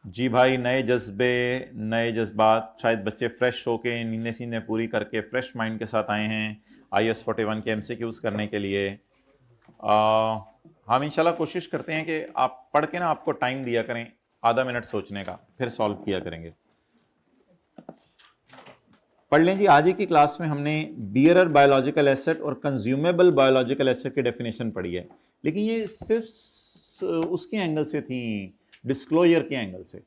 जी भाई, नए जज्बे, नए जज्बात, शायद बच्चे फ्रेश होके नींदें नींदें पूरी करके फ्रेश माइंड के साथ आए हैं IS-41 के MCQs करने के लिए। हम इंशाल्लाह कोशिश करते हैं कि आप पढ़ के ना आपको टाइम दिया करें, आधा मिनट सोचने का, फिर सॉल्व किया करेंगे। पढ़ लें जी। आज ही की क्लास में हमने बियरर बायोलॉजिकल एसेट और कंज्यूमेबल बायोलॉजिकल एसेट की डेफिनेशन पढ़ी है, लेकिन ये सिर्फ उसके एंगल से थी, डिस्क्लोजर के एंगल से।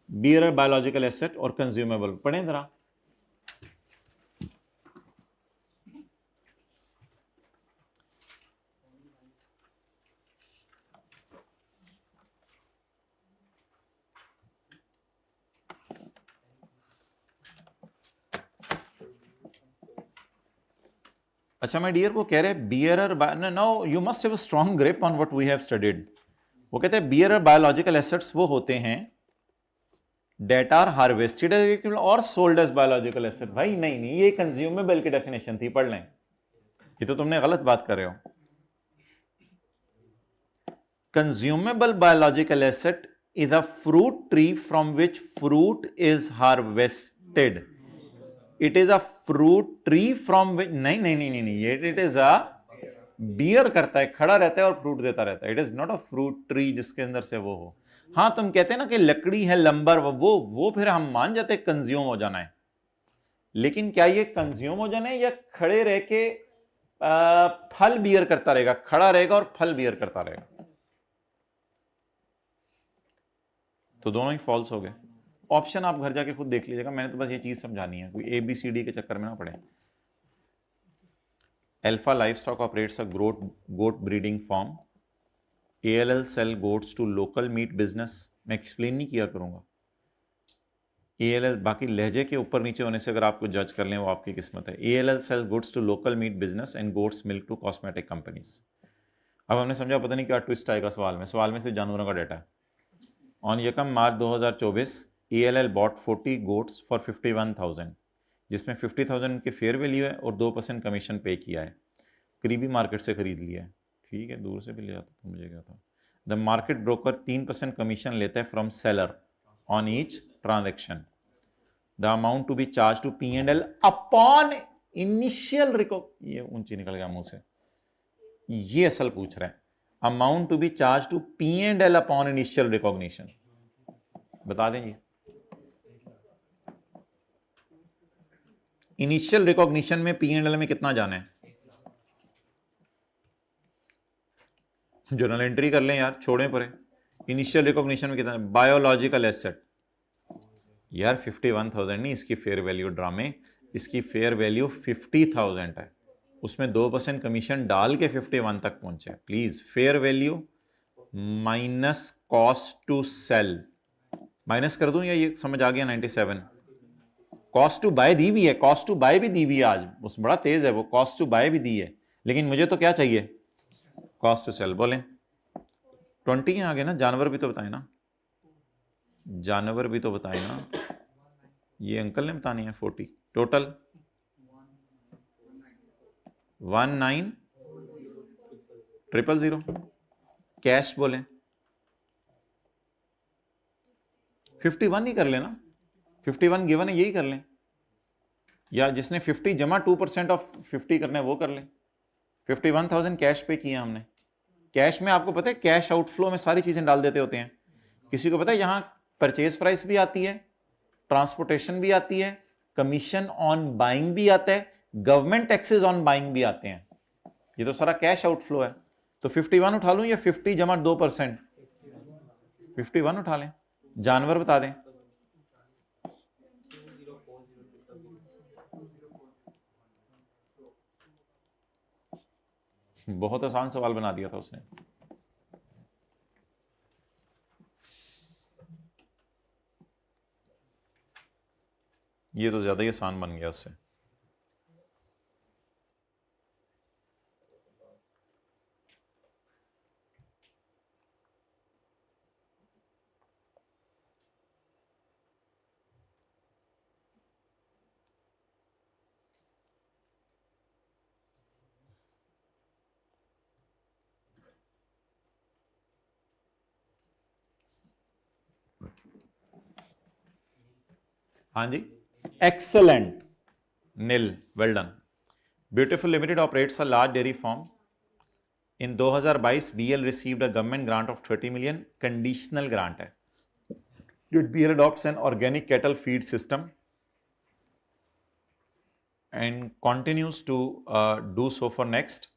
बियरर बायोलॉजिकल एसेट और कंज्यूमेबल पढ़ें जरा। अच्छा, मैं डियर को कह रहे bearer, no you must have a strong grip on what we have studied. वो कहते हैं बियरर बायोलॉजिकल एसेट्स वो होते हैं डेट आर हार्वेस्टेड और सोल्ड एज बायोलॉजिकल एसेट। भाई नहीं नहीं, ये कंज्यूमेबल की डेफिनेशन थी, पढ़ लें। ये तो तुमने गलत बात कर रहे हो। Consumable biological asset is a fruit tree from which fruit is harvested. It is a fruit tree from which, नहीं नहीं नहीं नहीं नहीं, it is a बियर करता है, खड़ा रहता है और फ्रूट देता रहता है। It is not a fruit tree जिसके अंदर से वो हो। हाँ, तुम कहते हैं ना कि लकड़ी है, लंबर, वो फिर हम मान जाते कंज्यूम हो जाना है, लेकिन क्या ये कंज्यूम हो जाना है या खड़े रह के फल बियर करता रहेगा? खड़ा रहेगा और फल बियर करता रहेगा, तो दोनों ही फॉल्स हो गए। ऑप्शन आप घर जाके खुद देख लीजिएगा, मैंने तो बस ये चीज समझानी है, कोई ABCD के चक्कर में ना पड़े। Alpha livestock operates a goat breeding farm. ALL sell goats to local meat business. मैं एक्सप्लेन नहीं किया करूंगा। ALL बाकी लहजे के ऊपर नीचे होने से अगर आपको जज कर लें वो आपकी किस्मत है। ALL sell goods to local meat business and goats milk to cosmetic companies. अब हमने समझा, पता नहीं क्या ट्विस्ट आएगा सवाल में सिर्फ जानवरों का डेटा है। ऑन यकम मार्च 2024 ALL bought 40 goats for 51,000, जिसमें 50,000 की फेयर वैल्यू है और 2% कमीशन पे किया है। करीबी मार्केट से खरीद लिया है, ठीक है, दूर से भी ले आता तो मुझे क्या था। द मार्केट ब्रोकर 3% कमीशन लेता है from seller on each transaction. The amount to be charged to P&L upon initial ये ऊंची निकल गया मुंह से, ये असल पूछ रहे हैं। Amount to be charged to P&L upon initial recognition, बता देंगे। इनिशियल रिकॉग्निशन में P&L में कितना जाना है? जर्नल एंट्री कर लें यार, छोड़ें परे। इनिशियल रिकॉग्निशन में कितना? बायोलॉजिकल एसेट यार 51,000 नहीं, इसकी फेयर वैल्यू ड्रामे, इसकी फेयर वैल्यू 50,000 है, उसमें 2% कमीशन डाल के 51 तक पहुंचे। Please, fair value minus cost to sell, minus कर दूं या ये समझ आ गया? 97 कॉस्ट टू बाय दी हुई है, कॉस्ट टू बाय भी दी हुई है, आज उस बड़ा तेज है वो, कॉस्ट टू बाय भी दी है, लेकिन मुझे तो क्या चाहिए? Cost to sell. बोले 20 आगे ना, जानवर भी तो बताए ना, जानवर भी तो बताए ना, ये अंकल ने बतानी है। 40 टोटल 19,000,000। कैश बोले 51 ही कर लेना, 51 गिवन है, यही कर लें, या जिसने 50 जमा 2% ऑफ 50 करना है वो कर लें। 51,000 कैश पे किया हमने। कैश में आपको पता है कैश आउटफ्लो में सारी चीजें डाल देते होते हैं। किसी को पता है यहां परचेज प्राइस भी आती है, ट्रांसपोर्टेशन भी आती है, कमीशन ऑन बाइंग भी आता है, गवर्नमेंट टैक्सेस ऑन बाइंग भी आते हैं, ये तो सारा कैश आउटफ्लो है। तो 51 उठा लूं या 50 जमा 2%? 51 उठा लें। जानवर बता दें। बहुत आसान सवाल बना दिया था उसने। ये तो ज्यादा ही आसान बन गया उससे। हाँ जी, excellent, Neel, well done. Beautiful limited operates a large dairy farm. In 2022 BL received a government grant of 30 million, conditional grant है। BL adopts an organic cattle feed system and continues to do so for next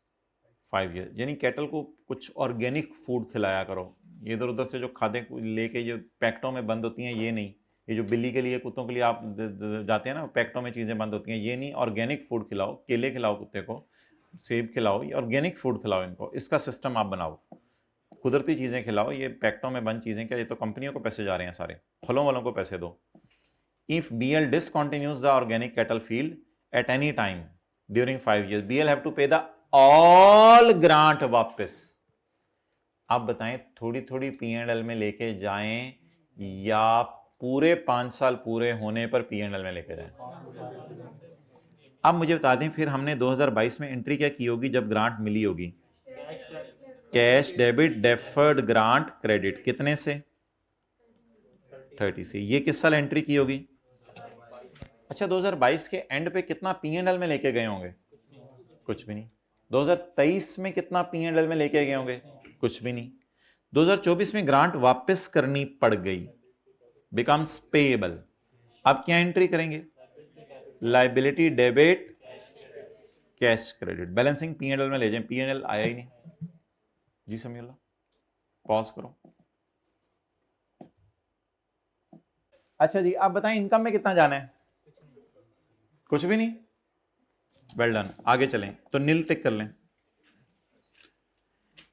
5 years। यानी cattle को कुछ organic food खिलाया करो, ये इधर उधर से जो खादें लेके जो पैकेटों में बंद होती हैं ये नहीं, ये जो बिल्ली के लिए कुत्तों के लिए आप जाते हैं ना पैकेटों में चीज़ें बंद होती हैं, ये नहीं, ऑर्गेनिक फूड खिलाओ, केले खिलाओ कुत्ते को, सेब खिलाओ, ये ऑर्गेनिक फूड खिलाओ इनको, इसका सिस्टम आप बनाओ, कुदरती चीज़ें खिलाओ, ये पैकेटों में बंद चीज़ें क्या, ये तो कंपनियों को पैसे जा रहे हैं सारे, फलों वालों को पैसे दो। If BL discontinues the organic cattle field at any time during 5 years, BL have to pay the all grant वापस। आप बताएं थोड़ी थोड़ी P&L में लेके जाएं या पूरे 5 साल पूरे होने पर P&L में लेके जाएं? अब मुझे बता दें फिर हमने 2022 में एंट्री क्या की होगी जब ग्रांट मिली होगी? Cash debit deferred grant credit, कितने से? 30 से। ये किस साल एंट्री की होगी? अच्छा, 2022 के एंड पे कितना P&L में लेके गए होंगे? कुछ भी नहीं। 2023 में कितना P&L में लेके गए होंगे? कुछ भी नहीं। 2024 में ग्रांट वापस करनी पड़ गई, बिकम्स पेएबल। अब क्या एंट्री करेंगे? Liability debit cash credit, balancing P&L में ले जाएं। P&L आया ही नहीं जी, समीउल्लाह पॉज करो। अच्छा जी, आप बताएं इनकम में कितना जाना है? कुछ भी नहीं। वेल डन, आगे चलें तो नील टिक कर लें।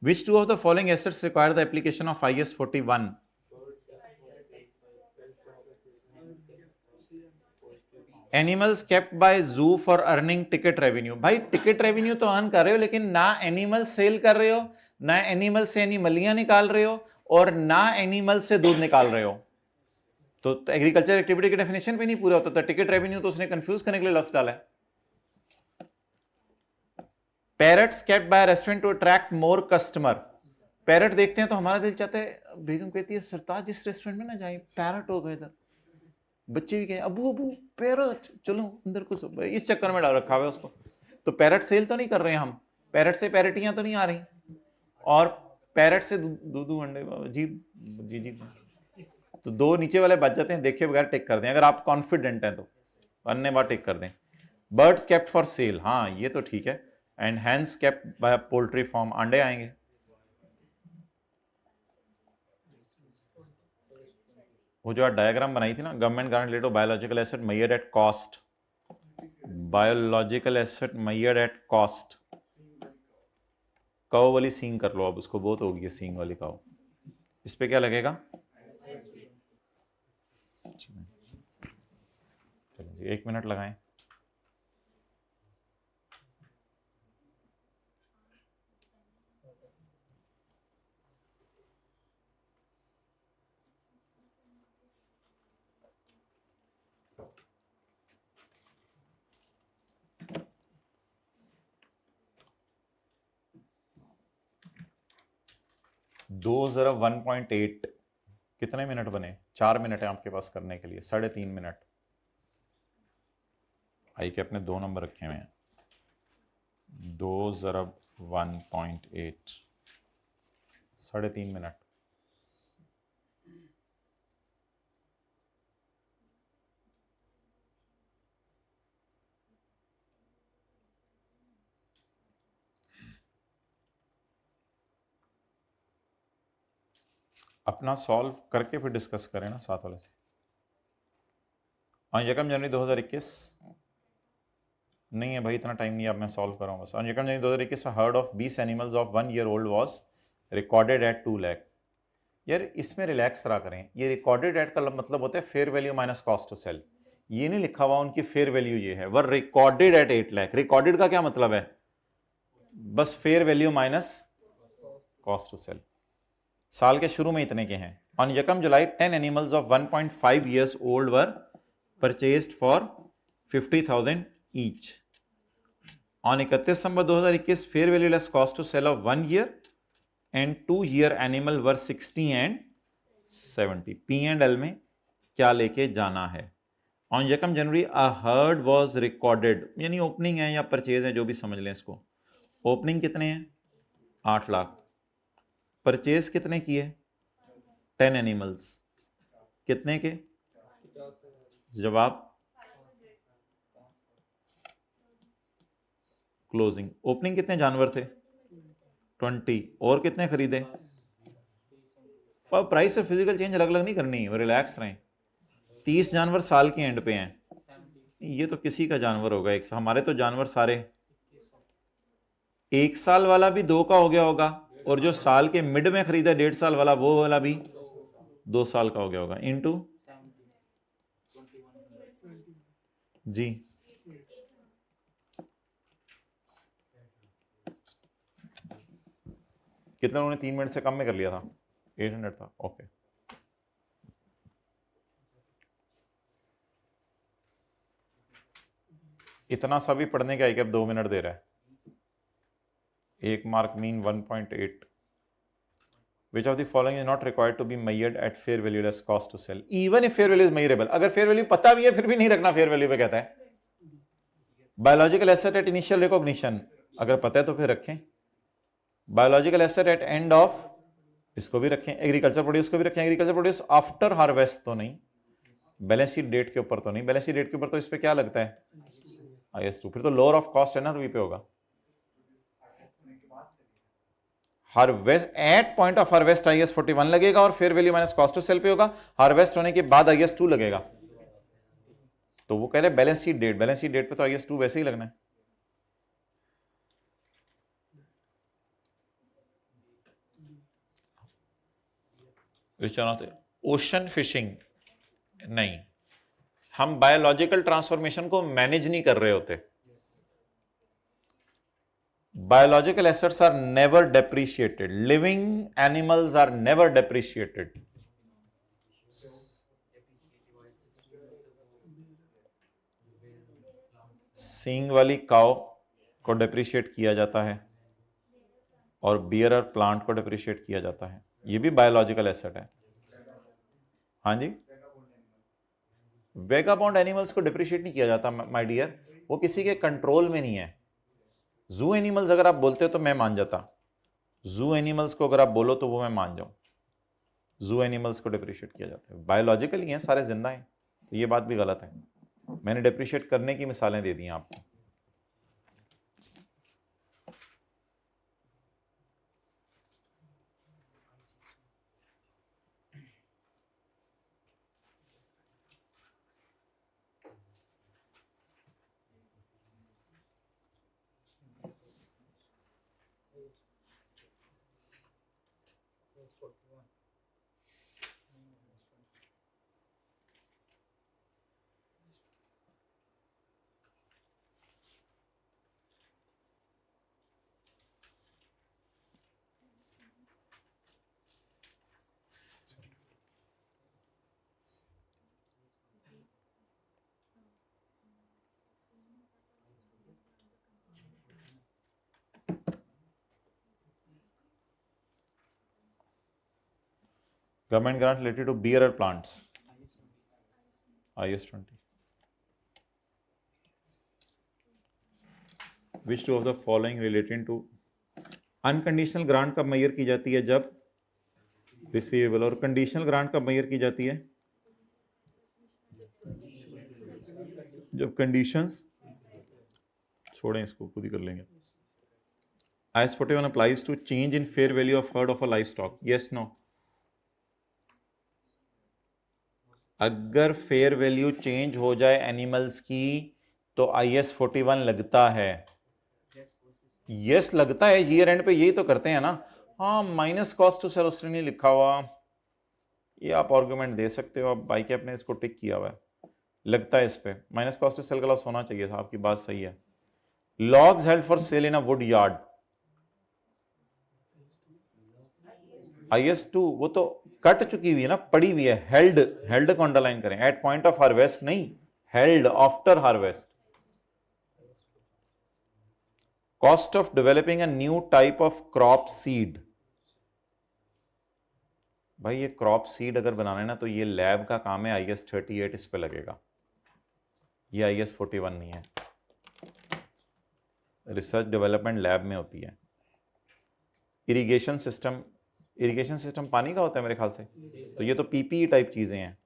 Which two of the following assets require the application of IS 41? Animals kept bye जू फॉर अर्निंग टिकट रेवेन्यू। भाई टिकट रेवेन्यू तो अर्न कर रहे हो, लेकिन ना एनिमल सेल कर रहे हो, ना एनिमल से एनिमलियां निकाल रहे हो, और ना एनिमल से दूध निकाल रहे हो, तो एग्रीकल्चर एक्टिविटी के डेफिनेशन पे नहीं पूरा होता। तो टिकट रेवेन्यू तो उसने कंफ्यूज करने के लिए लफ्ज डाला है। Parrots kept by restaurant to attract more customer. Parrot देखते हैं तो हमारा दिल चाहता है, बेगम कहती है सरताज जिस रेस्टोरेंट में ना जाए पैरट हो गए, इधर बच्चे भी कहे अबू अबू पैरट, चलो अंदर कुछ, इस चक्कर में डाल रखा हुआ है उसको। तो पैरट सेल तो नहीं कर रहे हैं हम, पैरट से पैरटियां तो नहीं आ रही, और पैरट से दूधू अंडे जी जी जी। तो दो नीचे वाले बच जाते हैं, देखे बगैर टिक कर दें अगर आप कॉन्फिडेंट हैं तो, अन्य बार टिक कर दें। बर्ड्स केप्ट फॉर सेल, हाँ ये तो ठीक है। And hens kept by poultry farm, अंडे आएंगे। वो जो डायग्राम बनाई थी ना, government grant related biological asset measured at cost, biological asset measured at cost. Cow वाली सींग कर लो अब, उसको बहुत होगी सींग वाली काउ। इस पे क्या लगेगा? चलो जी 1 मिनट लगाएं। दो ज़रा 1.8 कितने मिनट बने? 4 मिनट है आपके पास करने के लिए, 3.5 मिनट। आई के अपने 2 नंबर रखे हुए हैं। 2 ज़रब 1.8, 3.5 मिनट। अपना सॉल्व करके फिर डिस्कस करें ना साथ वाले से। हाँ, 1 जनवरी 2021 नहीं है भाई, इतना टाइम नहीं है, अब मैं सॉल्व कर रहा हूँ बस। On 1 January 2021 heard of 20 animals of 1 year old was recorded at 2 lakh. यार इसमें रिलैक्स रहा करें, ये रिकॉर्डेड एट का मतलब होता है fair value minus cost to sell. ये नहीं लिखा हुआ उनकी फेयर वैल्यू ये है, वह रिकॉर्डेड एट 8 लाख। रिकॉर्डेड का क्या मतलब है? बस fair value minus cost to sell. साल के शुरू में इतने के हैं। On 1 July 10 animals of 1.5 years old were purchased for 50,000 each. On 31 December 2021 fair value less cost to sell of 1 year and 2 year animal were 60 and 70। P&L में क्या लेके जाना है? On 2 January a herd was recorded, यानी opening है या purchase है जो भी समझ लें इसको। ओपनिंग कितने हैं? 8 लाख। परचेज कितने किए? 10 एनिमल्स। कितने के? जवाब क्लोजिंग। ओपनिंग कितने जानवर थे? 20। और कितने खरीदे? पर प्राइस और फिजिकल चेंज अलग अलग नहीं करनी, रिलैक्स रहें। 30 जानवर साल के एंड पे हैं, ये तो किसी का जानवर होगा एक, हमारे तो जानवर सारे। 1 साल वाला भी 2 का हो गया होगा, और जो साल के मिड में खरीदा 1.5 साल वाला वो वाला भी 2 साल का हो गया होगा, इनटू जी कितना उन्होंने 3 मिनट से कम में कर लिया था? 800 था, ओके। इतना सा भी पढ़ने का है कि अब 2 मिनट दे रहा है। 1 mark mean 1.8। Which of the following is not required to be measured at fair value less cost to sell, even if fair value is measurable? अगर fair value पता भी है फिर भी नहीं रखना fair value पे, कहता है। Biological asset at initial recognition, अगर पता है तो फिर रखें। Biological asset at end of, इसको भी रखें। एग्रीकल्चर प्रोड्यूस को भी रखें। एग्रीकल्चर प्रोड्यूस आफ्टर हार्वेस्ट तो नहीं, बैलेंस शीट डेट के ऊपर तो नहीं। बैलेंस शीट डेट के ऊपर तो इस पे क्या लगता है? IS2। फिर तो लोअर ऑफ कॉस्ट है ना, रूपी पे होगा। Harvest at point of harvest IS41 लगेगा और fair value minus cost to sell पे होगा। हार्वेस्ट होने के बाद IS2 लगेगा। तो वो कह रहे balance sheet date, balance sheet date पे तो IS2 वैसे ही लगना है। ओशन फिशिंग नहीं, हम बायोलॉजिकल ट्रांसफॉर्मेशन को मैनेज नहीं कर रहे होते। Biological assets are never depreciated. Living animals are never depreciated. सींग वाली काव को डिप्रिशिएट किया जाता है और बियर और प्लांट को डिप्रिशिएट किया जाता है, ये भी बायोलॉजिकल एसेट है। हाँ जी, वेगाबॉन्ड एनिमल्स को डिप्रिशिएट नहीं किया जाता माय डियर, वो किसी के कंट्रोल में नहीं है। जू एनिमल्स अगर आप बोलते हो तो मैं मान जाता, जू एनिमल्स को अगर आप बोलो तो वो मैं मान जाऊं। जू एनिमल्स को डिप्रिशिएट किया जाता है, बायोलॉजिकली हैं, सारे जिंदा हैं, तो ये बात भी गलत है। मैंने डिप्रिशिएट करने की मिसालें दे दी हैं आपको। Government grant related to beer or plants, IS20. Which two of the following relating to unconditional grant कब मेजर की जाती है? जब रिसीवेबल। और कंडीशनल ग्रांट कब मेजर की जाती है? जब कंडीशंस, छोड़ें इसको, खुद ही कर लेंगे। IS41 applies to change in fair value of herd of a livestock, yes no? अगर फेयर वैल्यू चेंज हो जाए एनिमल्स की तो IS41 लगता है। यस लगता है, ईयर एंड पे यही तो करते हैं ना। हाँ, माइनस कॉस्ट टू सेल उसने नहीं लिखा हुआ, ये आप आर्गुमेंट दे सकते हो। अब बाई कैप ने इसको टिक किया हुआ है, लगता है इस पे माइनस कॉस्ट टू सेल का लॉस होना चाहिए था। आपकी बात सही है। Logs held for sale in a would yard, IS2 वो तो कट चुकी हुई है ना, पड़ी हुई है। हेल्ड, हेल्ड को अंडरलाइन करें, एट पॉइंट ऑफ हार्वेस्ट नहीं, held after harvest. Cost of developing a new type of crop seed, भाई ये क्रॉप सीड अगर बनाना है ना तो ये लैब का काम है, IS38 इस पे लगेगा। ये IS 41 नहीं है, रिसर्च डेवलपमेंट लैब में होती है। इरिगेशन सिस्टम पानी का होता है मेरे ख्याल से, तो ये तो PPE टाइप चीजें हैं।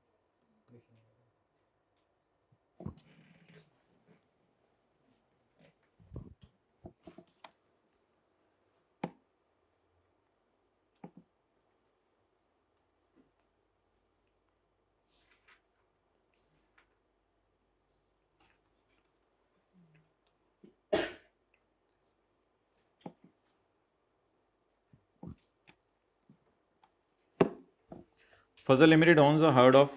Fazal limited owns a herd of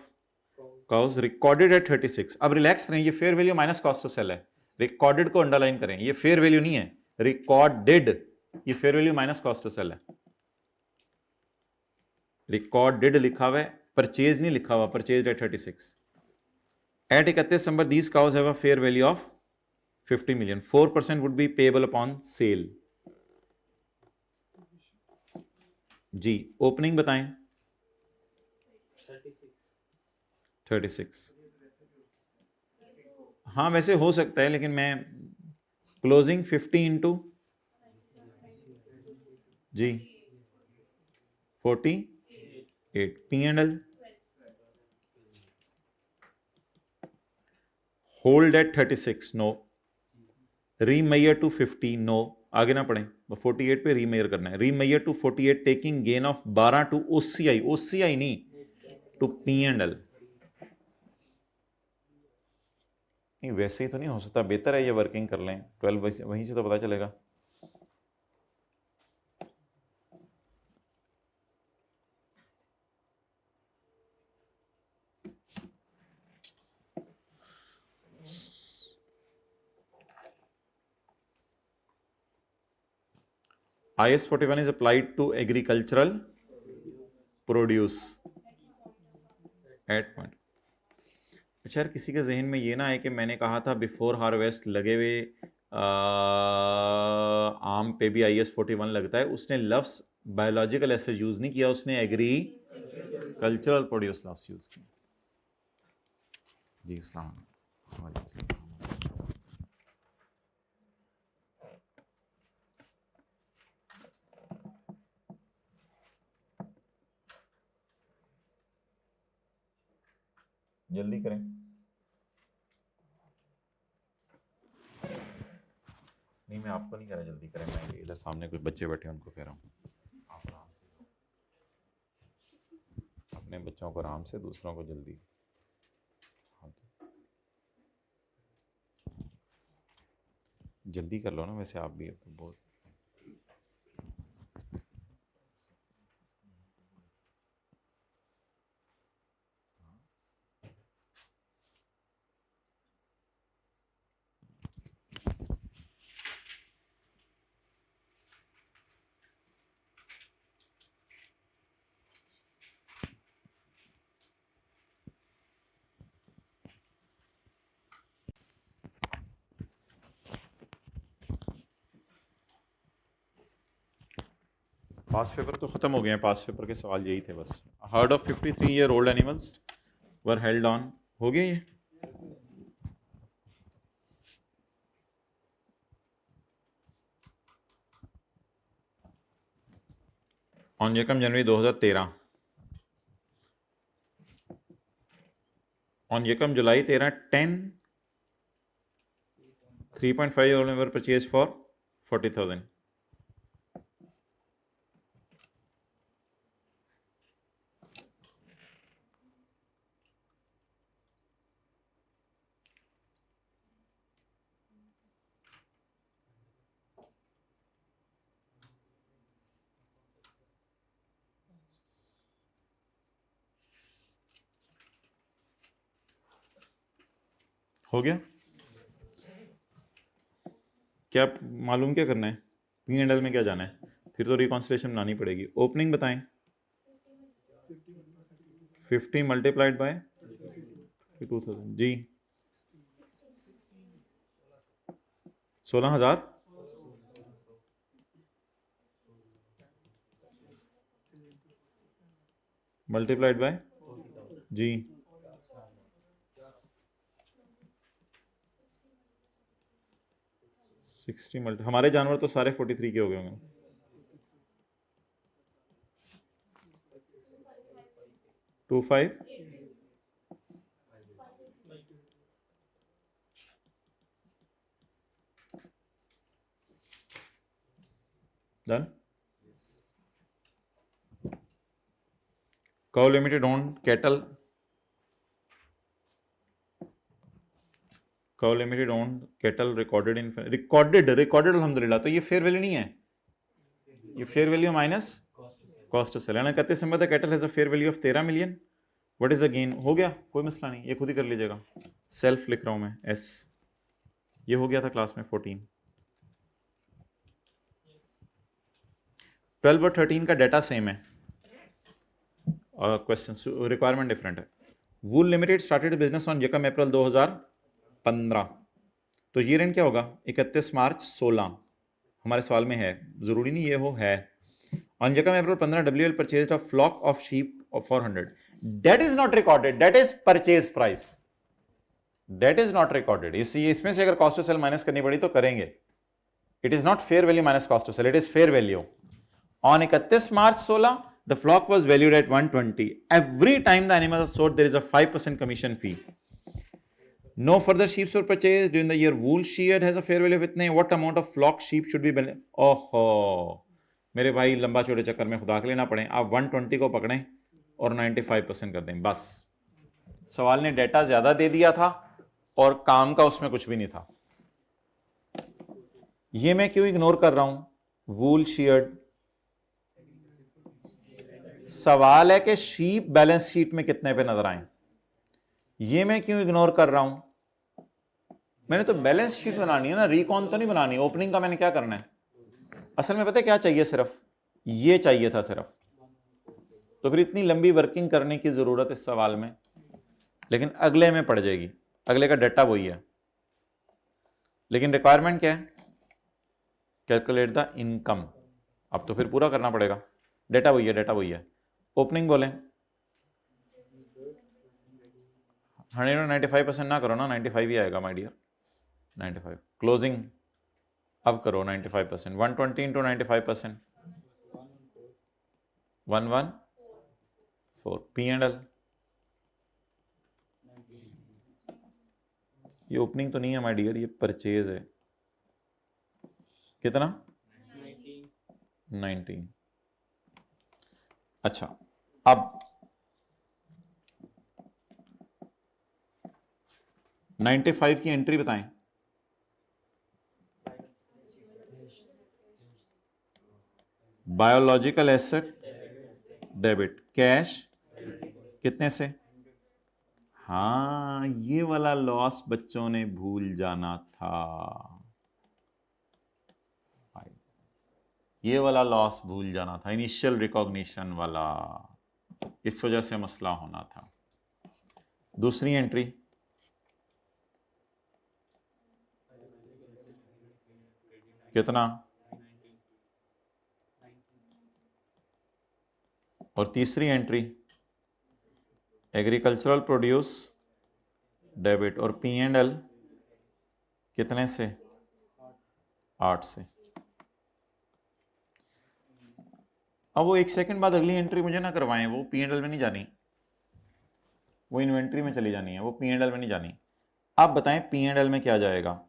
cows recorded at 36। अब रिलैक्स रहें, ये fair value minus cost to sell है। रिकॉर्डेड को अंडरलाइन करें, ये फेयर वैल्यू नहीं है, रिकॉर्डेड, ये fair value minus cost to sell है। रिकॉर्डेड लिखा हुआ है, परचेज नहीं लिखा हुआ, purchase at 36। At 31 December these cows have a fair value of 50 million, 4% would be payable upon sale। जी ओपनिंग बताएं। 36। हाँ वैसे हो सकता है, लेकिन मैं क्लोजिंग 50 इंटू जी 48। P&L hold at 36 no, remeasure to 50 no, आगे ना पढ़ें, 48 पे रीमेयर करना है। Remeasure to 48 taking gain of 12 to OCI, OCI नहीं टू P&L। नहीं वैसे ही तो नहीं हो सकता, बेहतर है ये वर्किंग कर लें 12, वहीं से तो पता चलेगा। IS 41 is applied to agricultural produce at point। अच्छा यार, किसी के जहन में ये ना है कि मैंने कहा था बिफोर हार्वेस्ट लगे हुए आम पे भी IS 41 लगता है, उसने लफ्स बायोलॉजिकल एसिड यूज नहीं किया, उसने एग्रीकल्चरल प्रोड्यूस लफ्स यूज किया। जी अस्सलाम वालेकुम। जल्दी करें। नहीं मैं आपको नहीं कह रहा जल्दी करें, मैं इधर सामने कुछ बच्चे बैठे हैं उनको कह रहा हूँ, आप आराम से, अपने बच्चों को आराम से, दूसरों को जल्दी। हाँ जल्दी कर लो ना, वैसे आप भी अब तो बहुत पास पेपर तो ख़त्म हो गए हैं, पास पेपर के सवाल यही थे बस। Heard of 53 year old animals were held on, हो गया ये। On 1 January 2013, on 1 July 13 10 3.5 were purchase for 40,000। हो गया। क्या मालूम क्या करना है, P&L में क्या जाना है, फिर तो रिकॉन्सिलेशन बनानी पड़ेगी। ओपनिंग बताएं। 50 मल्टीप्लाइड बाय 2000 जी 16,000 मल्टीप्लाइड बाय जी 60 मल्टी, हमारे जानवर तो सारे 43 के हो गए होंगे। Two five done. Cow Limited owned cattle. Cow Limited owned cattle recorded अल्हम्दुलिल्लाह। तो ये फेयर वैल्यू नहीं है, ये fair value minus cost to sell. यानी 31 number the cattle has a fair value of 13 million. What is the gain? हो गया, कोई मसला नहीं, ये खुद ही कर लीजिएगा। सेल्फ लिख रहा हूं मैं, एस। ये हो गया था क्लास में 14। 12 और 13 का डाटा सेम है और क्वेश्चन रिक्वायरमेंट डिफरेंट है। वूल लिमिटेड स्टार्टेड बिजनेस ऑन यकम अप्रैल 2015। तो ईयर एंड क्या होगा? 31 मार्च 16। हमारे सवाल में है, जरूरी नहीं ये हो, है। ऑन यकम April 15 WL purchased a flock of sheep of 400। That is not recorded, that is purchase price, that is not recorded. इसमें से अगर कॉस्ट टू सेल माइनस करनी पड़ी तो करेंगे। It is not fair value minus cost to sell, it is fair value. On 31 March 16, the flock was valued at 120. Every time the animals are sold, there is a 5% commission fee. No further sheep were purchased during the year. Wool sheared has a fair value of इतने. What amount of flock sheep should be? ओहो मेरे भाई, लंबा चौड़े चक्कर में खुदा के लिए ना पड़े, आप 120 को पकड़ें और 95% कर दें बस। सवाल ने डेटा ज्यादा दे दिया था और काम का उसमें कुछ भी नहीं था। ये मैं क्यों इग्नोर कर रहा हूं? वूल sheared, सवाल है कि शीप बैलेंस शीट में कितने पे नजर आए, ये मैं क्यों इग्नोर कर रहा हूं? मैंने तो बैलेंस शीट बनानी है ना, रिकॉन तो नहीं बनानी। ओपनिंग का मैंने क्या करना है? असल में पता है क्या चाहिए? सिर्फ ये चाहिए था सिर्फ। तो फिर इतनी लंबी वर्किंग करने की जरूरत इस सवाल में, लेकिन अगले में पड़ जाएगी। अगले का डाटा वही है, लेकिन रिक्वायरमेंट क्या है? Calculate the income. अब तो फिर पूरा करना पड़ेगा। डेटा वही है, डेटा वही है। ओपनिंग बोले 195% ना करो ना, 95 ही आएगा माय डियर, 95। क्लोजिंग अब करो 95%, 120 इंटू 95%, 114। P&L ये ओपनिंग तो नहीं है माय डियर, ये परचेज है। कितना? 19। अच्छा, अब 95 की एंट्री बताएं। बायोलॉजिकल एसेट डेबिट, कैश कितने से? हाँ, ये वाला लॉस बच्चों ने भूल जाना था, ये वाला लॉस भूल जाना था, इनिशियल रिकॉग्निशन वाला, इस वजह से मसला होना था। दूसरी एंट्री कितना? और तीसरी एंट्री एग्रीकल्चरल प्रोड्यूस डेबिट, और P&L कितने से? 8 से। अब वो एक सेकंड बाद अगली एंट्री मुझे ना करवाएं, वो P&L में नहीं जानी, वो इन्वेंट्री में चली जानी है, वो P&L में नहीं जानी। आप बताएं P&L में क्या जाएगा?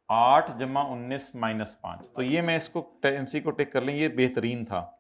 8 जमा 19 माइनस 5। तो ये मैं इसको MC को टिक कर लें, ये बेहतरीन था।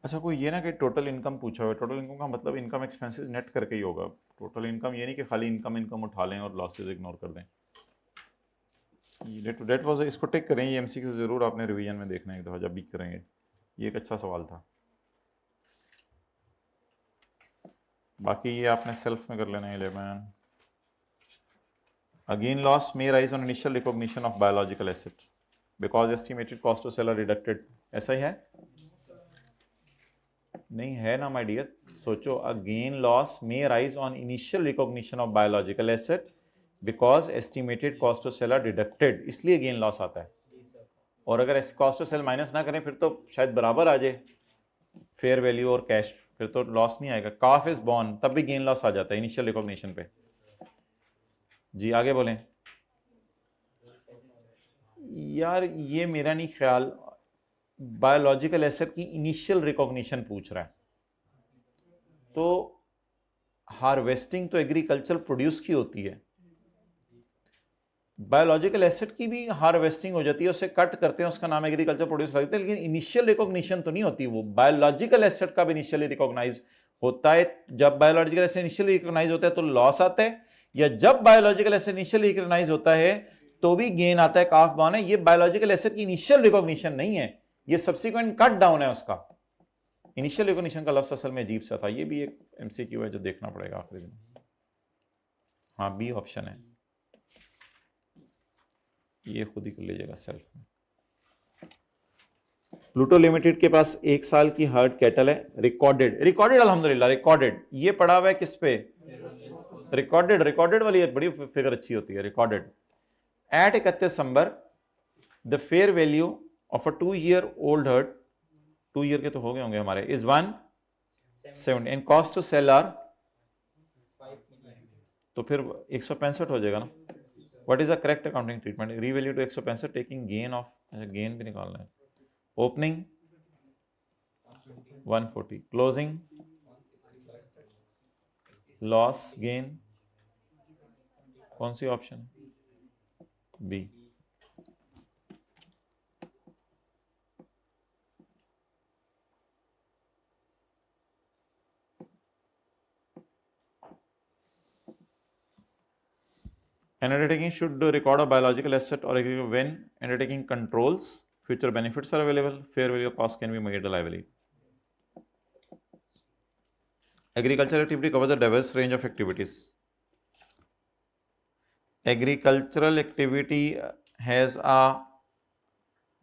अच्छा, कोई ये ना कि टोटल इनकम पूछा हुआ है। टोटल इनकम का मतलब इनकम एक्सपेंसेस नेट करके ही होगा। टोटल इनकम ये नहीं कि खाली इनकम उठा लें और लॉसेज इग्नोर कर दें। डेट वाज, इसको टिक करें, ये MCQ जरूर आपने रिवीजन में देखना है एक दफ़ा जब भी करेंगे। ये एक अच्छा सवाल था। बाकी ये आपने सेल्फ में कर लेना है 11। A gain loss may rise on initial recognition of biological asset because estimated cost to sell are deducted. ऐसा ही है? नहीं है ना माय डियर, सोचो। A gain loss may rise on initial recognition of biological asset because estimated cost to sell are deducted, इसलिए gain loss आता है। और अगर cost to sell माइनस ना करें फिर तो शायद बराबर आ जाए फेयर वैल्यू और कैश, फिर तो लॉस नहीं आएगा। काफ इज बॉर्न तब भी गेन लॉस आ जाता है इनिशियल रिकॉग्निशन पे। जी आगे बोलें। यार ये मेरा नहीं ख्याल, बायोलॉजिकल एसेट की इनिशियल रिकॉग्निशन पूछ रहा है, तो हार्वेस्टिंग तो एग्रीकल्चर प्रोड्यूस की होती है, बायोलॉजिकल एसेट की भी हार्वेस्टिंग हो जाती है, उसे कट करते हैं, उसका नाम एग्रीकल्चर प्रोड्यूस लगता है, लेकिन इनिशियल रिकॉग्निशन तो नहीं होती। वो बायोलॉजिकल एसेट का भी इनिशियली रिकॉग्नाइज होता है। जब बायोलॉजिकल एसेट इनिशियली रिकॉग्नाइज होता है तो लॉस आता है, या जब बायोलॉजिकल एसेट इनिशियली रिकॉग्नाइज होता है तो भी गेन आता है। काफ बॉन है, ये बायोलॉजिकल एसेट की इनिशियल रिकॉग्निशन नहीं है, ये सब्सिक्वेंट कट डाउन है उसका। इनिशियल रिकॉग्निशन का लफ्ज असल में अजीब सा था, ये भी एक एमसीक्यू है जो देखना पड़ेगा आखिरी दिन। हाँ बी ऑप्शन है, ये खुद ही कर लीजिएगा सेल्फ में। प्लूटो लिमिटेड के पास 1 साल की हर्ड कैटल है, रिकॉर्डेड अल्हम्दुलिल्लाह रिकॉर्डेड। ये पड़ा हुआ है किस पे? रिकॉर्डेड वाली बड़ी फिगर अच्छी होती है। Recorded at 31 December the fair value of a 2 year old herd, 2 year के तो हो गए होंगे हमारे, is 170 and cost to sell are, तो फिर 165 हो जाएगा ना। What is the correct accounting treatment? Revalue to 165 taking gain off, gain भी निकालना है। ओपनिंग 140, क्लोजिंग लॉस गेन, कौन सी ऑप्शन है? B. An undertaking should record a biological asset or aggregate when undertaking controls future benefits are available, fair value of cost can be made liability. Agricultural activity covers a diverse range of activities. Agricultural activity has a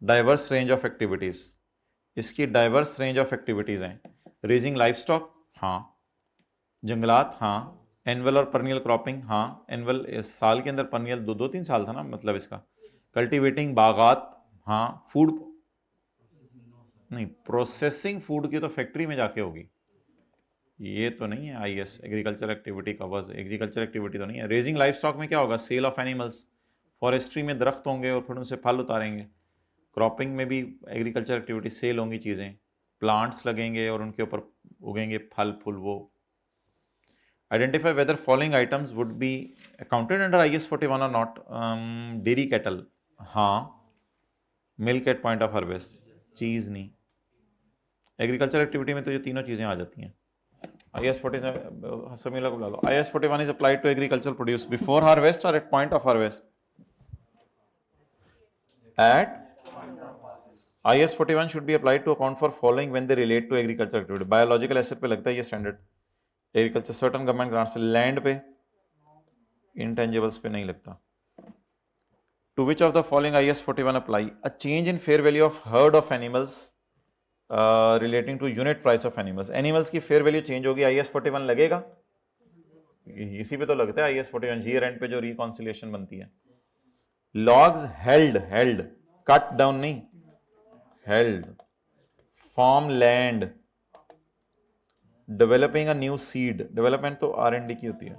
diverse range of activities. इसकी diverse range of activities हैं। Raising livestock, हाँ। जंगलात, हाँ। Annual और परनियल cropping, हाँ। Annual साल के अंदर, परनियल 2-3 साल था ना मतलब इसका। कल्टीवेटिंग बागात, हाँ। फूड नहीं, प्रोसेसिंग फूड की तो फैक्ट्री में जाके होगी, ये तो नहीं है। IS agriculture activity covers, agriculture activity तो नहीं है। रेजिंग लाइफ स्टॉक में क्या होगा? सेल ऑफ एनिमल्स, फॉरेस्ट्री में दरख्त होंगे और फिर उनसे फल उतारेंगे। क्रॉपिंग में भी एग्रीकल्चर एक्टिविटी, सेल होंगी चीज़ें, प्लांट्स लगेंगे और उनके ऊपर उगेंगे फल फूल। वो identify whether following items would be accounted under IAS 41 और नॉट। डेयरी कैटल, हाँ। Milk at point of harvest, cheese नहीं। एग्रीकल्चर एक्टिविटी में तो ये तीनों चीज़ें आ जाती हैं। IAS 41 समीला को बुला लो। IAS 41 is applied to agricultural produce before harvest or at point of harvest? At IAS 41 should be applied to account for following when they relate to agricultural activity. Biological asset पे लगता है ये standard, agriculture certain government grants पे, land पे, intangibles पे नहीं लगता। To which of the following IAS 41 apply? A change in fair value of herd of animals relating to unit price of animals. Animals की फेयर वैल्यू चेंज होगी, IAS 41 लगेगा? इसी पे तो लगता है IAS 41, ईयर एंड पे जो रिकॉन्सिलिएशन बनती है। लॉग्स हेल्ड कट डाउन नहीं, held. Farm land, developing a new seed, development तो R&D की होती है।